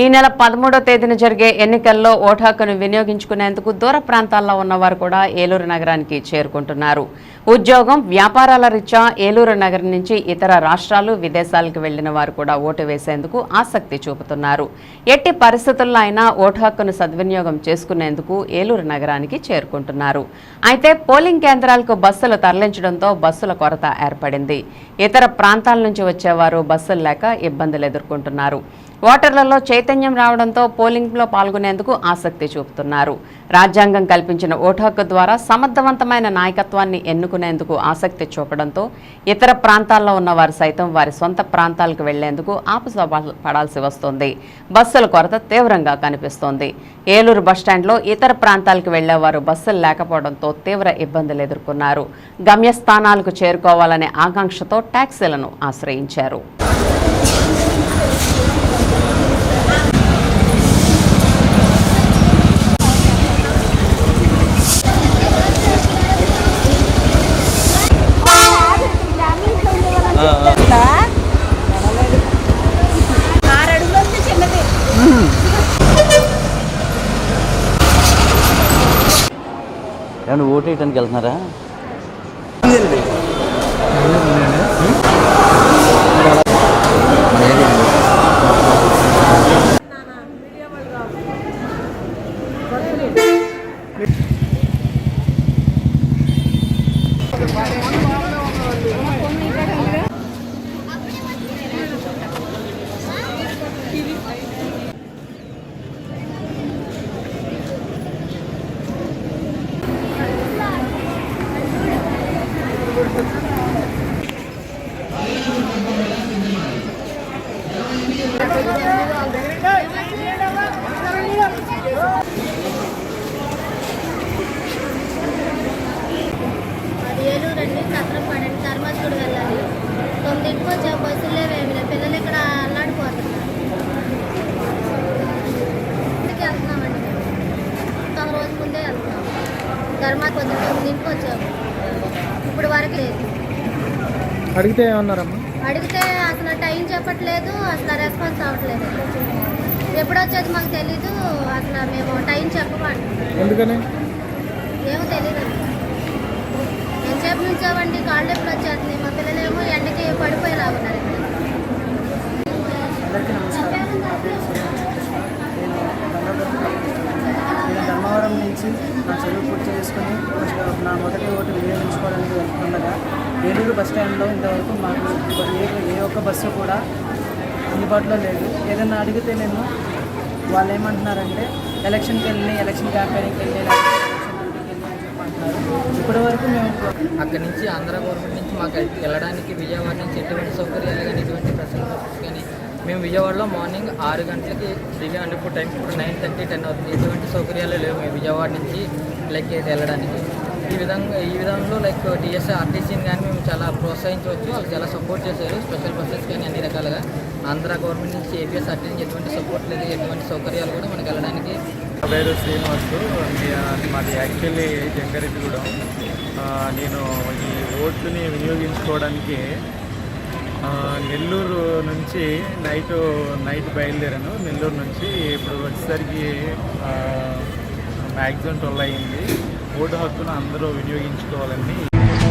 ఈ నెల 13వ తేదీన జరిగే ఎన్నికల్లో ఓటు హక్కును వినియోగించుకునేందుకు దూర ప్రాంతాల్లో ఉన్నవారు కూడా ఏలూరు నగరానికి చేరుకుంటున్నారు. ఉద్యోగం, వ్యాపారాల రీత్యా ఏలూరు నగరం నుంచి ఇతర రాష్ట్రాలు, విదేశాలకు వెళ్లిన వారు కూడా ఓటు వేసేందుకు ఆసక్తి చూపుతున్నారు. ఎట్టి పరిస్థితుల్లో అయినా ఓటు హక్కును సద్వినియోగం చేసుకునేందుకు ఏలూరు నగరానికి చేరుకుంటున్నారు. అయితే పోలింగ్ కేంద్రాలకు బస్సులు తరలించడంతో బస్సుల కొరత ఏర్పడింది. ఇతర ప్రాంతాల నుంచి వచ్చేవారు బస్సులు లేక ఇబ్బందులు ఎదుర్కొంటున్నారు. ఓటర్లలో చైతన్యం రావడంతో పోలింగ్లో పాల్గొనేందుకు ఆసక్తి చూపుతున్నారు. రాజ్యాంగం కల్పించిన ఓటు హక్కు ద్వారా సమర్థవంతమైన నాయకత్వాన్ని ఎన్నుకునేందుకు ఆసక్తి చూపడంతో ఇతర ప్రాంతాల్లో ఉన్నవారు సైతం వారి సొంత ప్రాంతాలకు వెళ్లేందుకు పడాల్సి వస్తోంది. బస్సుల కొరత తీవ్రంగా కనిపిస్తోంది. ఏలూరు బస్టాండ్లో ఇతర ప్రాంతాలకు వెళ్లేవారు బస్సులు లేకపోవడంతో తీవ్ర ఇబ్బందులు ఎదుర్కొన్నారు. గమ్యస్థానాలకు చేరుకోవాలనే ఆకాంక్షతో టాక్సీలను ఆశ్రయించారు. ఏమన్నా ఓటు వేయడానికి వెళ్తున్నారా? ఏలూరండి, సత్రంపాడండి, ధర్మాజుడు వెళ్ళాలి. 9కి వచ్చే బస్సులే వేమిలే, పిల్లలు ఇక్కడ అల్లాడిపోతున్నారు. వెళ్తున్నామండి, మేము ఒక రోజు ముందే వెళ్తున్నాం. ధర్మాజు పొద్దున్న 9కి వచ్చాము, ఇప్పుడు వరకు లేదు. అడిగితే ఏమన్నారమ్మా? అడిగితే అసలు టైం చెప్పట్లేదు, అసలు రెస్పాన్స్ అవ్వట్లేదు. ఎప్పుడు వచ్చేది మాకు తెలీదు, అసలు మేము టైం చెప్పమండి. ఎందుకని ఏమో తెలీదు. ఎంతసేపు నుంచామండి, కాళ్ళు ఎప్పుడు వచ్చేస్తుంది. మా పిల్లలేమో ఎండకి పడిపోయేలా ఉన్నారు. నేను ధర్మవరం నుంచి నా చదువు పూర్తి చేసుకుని నా మొదటి ఓటు వినియోగించుకోవడానికి వెళ్తుండగా ఏలూరు బస్ స్టాండ్లో ఇంతవరకు మాకు ఏ ఒక్క బస్సు కూడా అందుబాటులో లేదు. ఏదైనా అడిగితే నేను వాళ్ళు ఏమంటున్నారంటే ఎలక్షన్ క్యాంపెయిన్కి వెళ్ళి ఇప్పటి వరకు మేము అక్కడి నుంచి ఆంధ్ర గవర్నమెంట్ నుంచి మాకు వెళ్ళడానికి విజయవాడ నుంచి ఎటువంటి సౌకర్యాలు కానీ ఎటువంటి ఫెసిలిటీస్ కానీ మేము విజయవాడలో మార్నింగ్ 6 గంటలకి దిగాం. ఇప్పుడు టైం ఇప్పుడు 9:30, 10 అవుతుంది. ఎటువంటి సౌకర్యాలు లేవు మేము విజయవాడ నుంచి వెళ్ళడానికి. ఈ విధంలో ఆర్టీసీని కానీ మేము చాలా ప్రోత్సహించవచ్చు. వాళ్ళు చాలా సపోర్ట్ చేశారు. స్పెషల్ బస్సెస్ కానీ అన్ని రకాలుగా ఆంధ్ర గవర్నమెంట్ నుంచి ఏపీఎస్ఆర్టీసీ నుంచి ఎటువంటి సపోర్ట్ లేదు, ఎటువంటి సౌకర్యాలు కూడా మనకు వెళ్ళడానికి. పేరు శ్రీనివాసు, మాది యాక్చువల్లీ జంగారెడ్డిగూడెం. నేను ఈ ఓట్లని వినియోగించుకోవడానికి నెల్లూరు నుంచి నైట్ బయలుదేరాను. నెల్లూరు నుంచి ఇప్పుడు వచ్చేసరికి మ్యాక్సిమం 12 అయింది. ఓటు హక్కును అందరూ వినియోగించుకోవాలని